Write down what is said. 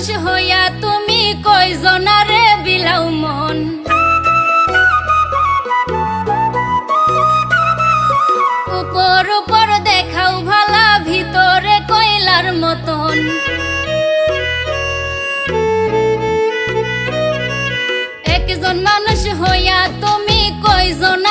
মানুষ হইয়া তুমি কয়জনারে বিলাও মন। উপর উপর দেখাও ভালা, ভিতরে কয়লার মতন। একজন মানুষ হইয়া তুমি কয়জন